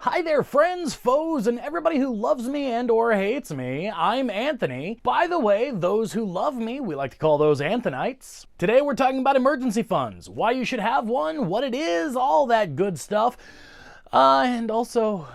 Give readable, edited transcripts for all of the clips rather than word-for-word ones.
Hi there, friends, foes, and everybody who loves me and or hates me. I'm Anthony. By the way, those who love me, we like to call those Anthonites. Today we're talking about emergency funds, why you should have one, what it is, all that good stuff, and also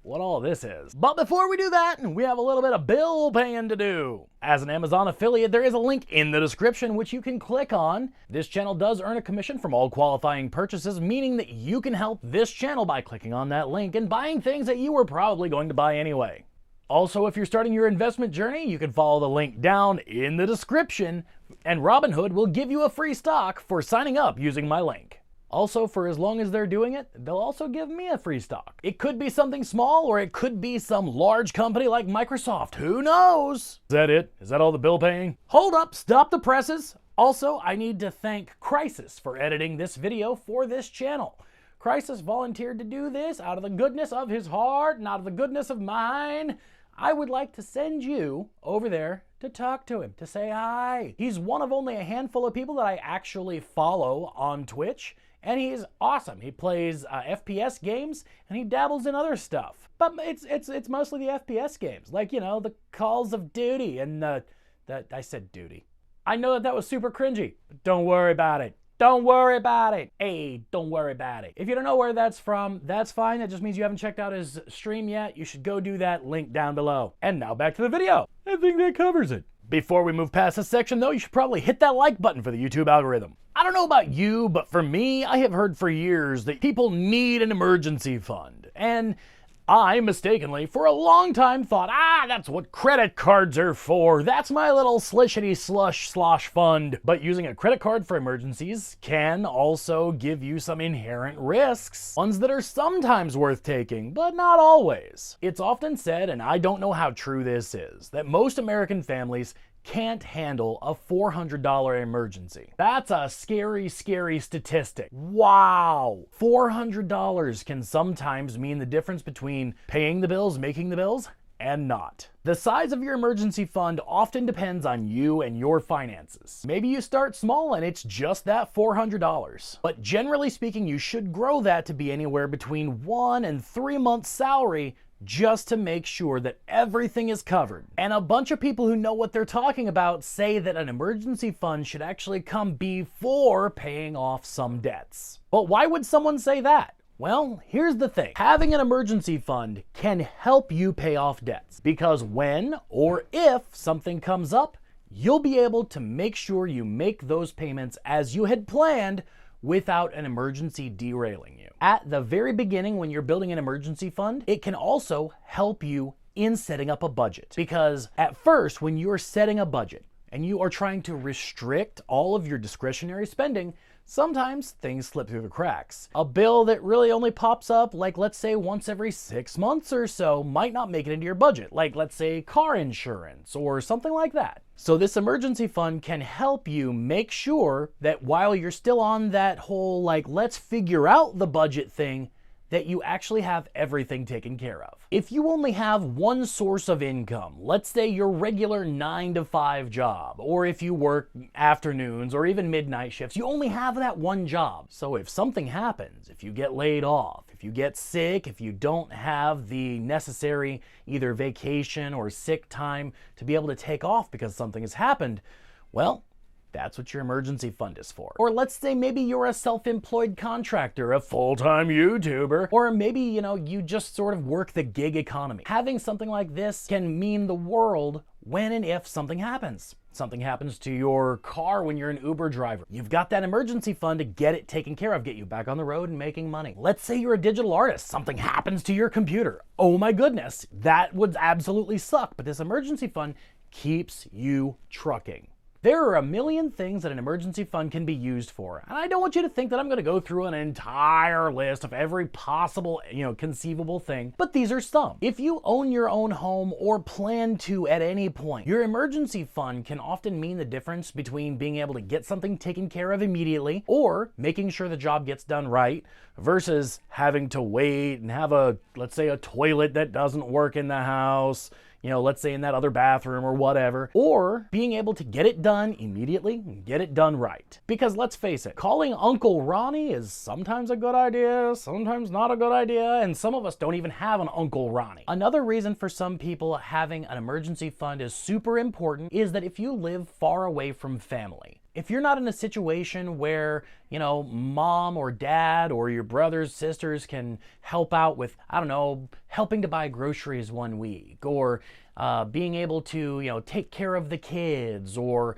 what all this is. But before we do that, we have a little bit of bill paying to do. As an Amazon affiliate, there is a link in the description which you can click on. This channel does earn a commission from all qualifying purchases, meaning that you can help this channel by clicking on that link and buying things that you were probably going to buy anyway. Also, if you're starting your investment journey, you can follow the link down in the description, and Robinhood will give you a free stock for signing up using my link. Also, for as long as they're doing it, they'll also give me a free stock. It could be something small, or it could be some large company like Microsoft. Who knows? Is that it? Is that all the bill paying? Hold up, stop the presses. Also, I need to thank Krysis for editing this video for this channel. Krysis volunteered to do this out of the goodness of his heart and out of the goodness of mine. I would like to send you over there to talk to him, to say hi. He's one of only a handful of people that I actually follow on Twitch. And he's awesome. He plays FPS games, and he dabbles in other stuff. But it's mostly the FPS games, like, you know, the Calls of Duty and I said duty. I know that was super cringy, but don't worry about it. Don't worry about it. Hey, don't worry about it. If you don't know where that's from, that's fine. That just means you haven't checked out his stream yet. You should go do that, link down below. And now back to the video. I think that covers it. Before we move past this section though, you should probably hit that like button for the YouTube algorithm. I don't know about you, but for me, I have heard for years that people need an emergency fund. And I mistakenly, for a long time, thought, that's what credit cards are for. That's my little slishity slush slosh fund. But using a credit card for emergencies can also give you some inherent risks. Ones that are sometimes worth taking, but not always. It's often said, and I don't know how true this is, that most American families can't handle a $400 emergency. That's a scary, scary statistic. Wow! $400 can sometimes mean the difference between paying the bills, making the bills, and not. The size of your emergency fund often depends on you and your finances. Maybe you start small and it's just that $400. But generally speaking, you should grow that to be anywhere between 1 and 3 months' salary just to make sure that everything is covered. And a bunch of people who know what they're talking about say that an emergency fund should actually come before paying off some debts. But why would someone say that? Well, here's the thing. Having an emergency fund can help you pay off debts, because when or if something comes up, you'll be able to make sure you make those payments as you had planned without an emergency derailing you. At the very beginning, when you're building an emergency fund, it can also help you in setting up a budget. Because at first, when you're setting a budget and you are trying to restrict all of your discretionary spending, sometimes things slip through the cracks. A bill that really only pops up, like let's say once every 6 months or so, might not make it into your budget, like let's say car insurance or something like that. So this emergency fund can help you make sure that while you're still on that whole like let's figure out the budget thing, that you actually have everything taken care of. If you only have one source of income, let's say your regular 9-to-5 job, or if you work afternoons or even midnight shifts, you only have that one job. So if something happens, if you get laid off, if you get sick, if you don't have the necessary either vacation or sick time to be able to take off because something has happened, well, that's what your emergency fund is for. Or let's say maybe you're a self-employed contractor, a full-time YouTuber, or maybe, you know, you just sort of work the gig economy. Having something like this can mean the world when and if something happens. Something happens to your car when you're an Uber driver. You've got that emergency fund to get it taken care of, get you back on the road and making money. Let's say you're a digital artist. Something happens to your computer. Oh my goodness, that would absolutely suck, but this emergency fund keeps you trucking. There are a million things that an emergency fund can be used for, and I don't want you to think that I'm going to go through an entire list of every possible, conceivable thing, but these are some. If you own your own home or plan to at any point, your emergency fund can often mean the difference between being able to get something taken care of immediately or making sure the job gets done right versus having to wait and have let's say a toilet that doesn't work in the house, let's say in that other bathroom or whatever, or being able to get it done immediately and get it done right. Because let's face it, calling Uncle Ronnie is sometimes a good idea, sometimes not a good idea, and some of us don't even have an Uncle Ronnie. Another reason for some people having an emergency fund is super important is that if you live far away from family, if you're not in a situation where, mom or dad or your brothers, sisters can help out with, I don't know, helping to buy groceries one week, or being able to, take care of the kids, or,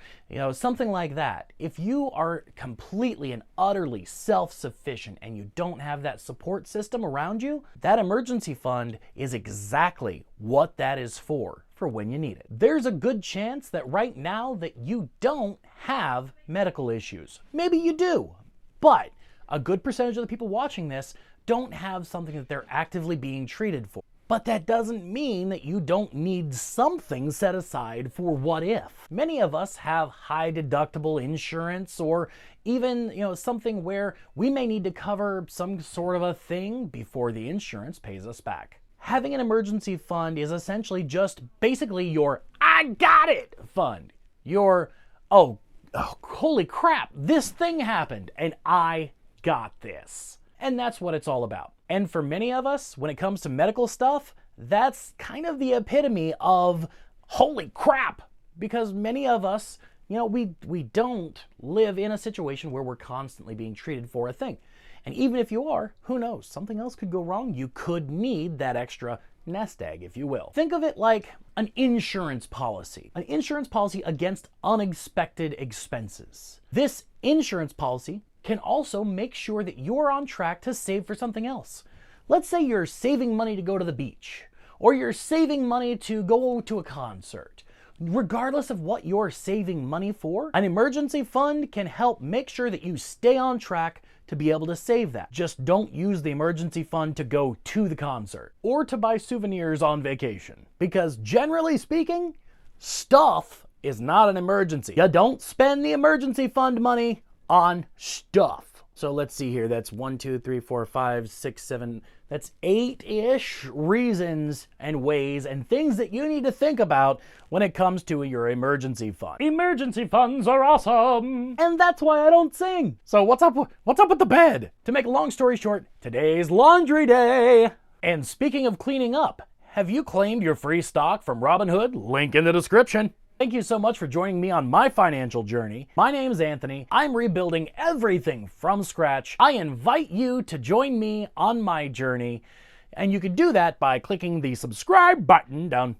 something like that. If you are completely and utterly self-sufficient and you don't have that support system around you, that emergency fund is exactly what that is for when you need it. There's a good chance that right now that you don't have medical issues. Maybe you do, but a good percentage of the people watching this don't have something that they're actively being treated for. But that doesn't mean that you don't need something set aside for what if. Many of us have high deductible insurance, or even, something where we may need to cover some sort of a thing before the insurance pays us back. Having an emergency fund is essentially just basically your I got it fund. Your, oh, holy crap, this thing happened and I got this. And that's what it's all about. And for many of us, when it comes to medical stuff, that's kind of the epitome of holy crap, because many of us, we don't live in a situation where we're constantly being treated for a thing. And even if you are, who knows, something else could go wrong. You could need that extra nest egg, if you will. Think of it like an insurance policy against unexpected expenses. This insurance policy can also make sure that you're on track to save for something else. Let's say you're saving money to go to the beach, or you're saving money to go to a concert. Regardless of what you're saving money for, an emergency fund can help make sure that you stay on track to be able to save that. Just don't use the emergency fund to go to the concert or to buy souvenirs on vacation. Because generally speaking, stuff is not an emergency. You don't spend the emergency fund money on stuff. So let's see here. That's 1, 2, 3, 4, 5, 6, 7. That's 8-ish reasons and ways and things that you need to think about when it comes to your emergency fund. Emergency funds are awesome, and that's why I don't sing. So what's up with the bed? To make a long story short, today's laundry day. And speaking of cleaning up, have you claimed your free stock from Robinhood? Link in the description. Thank you so much for joining me on my financial journey. My name's Anthony. I'm rebuilding everything from scratch. I invite you to join me on my journey, and you can do that by clicking the subscribe button down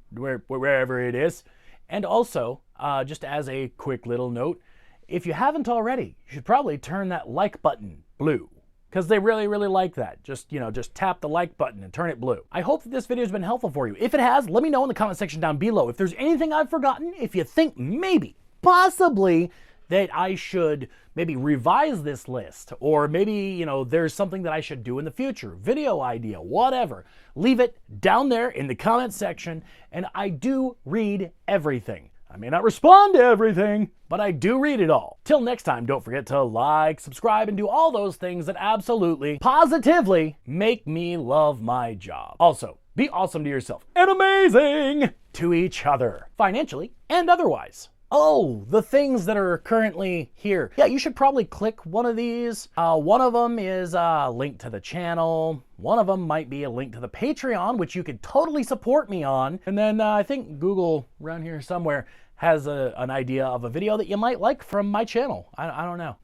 wherever it is. And also, just as a quick little note, if you haven't already, you should probably turn that like button blue, because they really, really like that. Just tap the like button and turn it blue. I hope that this video has been helpful for you. If it has, let me know in the comment section down below. If there's anything I've forgotten, if you think maybe, possibly, that I should maybe revise this list, or maybe, there's something that I should do in the future, video idea, whatever, leave it down there in the comment section, and I do read everything. I may not respond to everything, but I do read it all. Till next time, don't forget to like, subscribe, and do all those things that absolutely, positively make me love my job. Also, be awesome to yourself and amazing to each other, financially and otherwise. Oh, the things that are currently here. Yeah, you should probably click one of these. One of them is a link to the channel. One of them might be a link to the Patreon, which you could totally support me on. And then I think Google around here somewhere has an idea of a video that you might like from my channel. I don't know.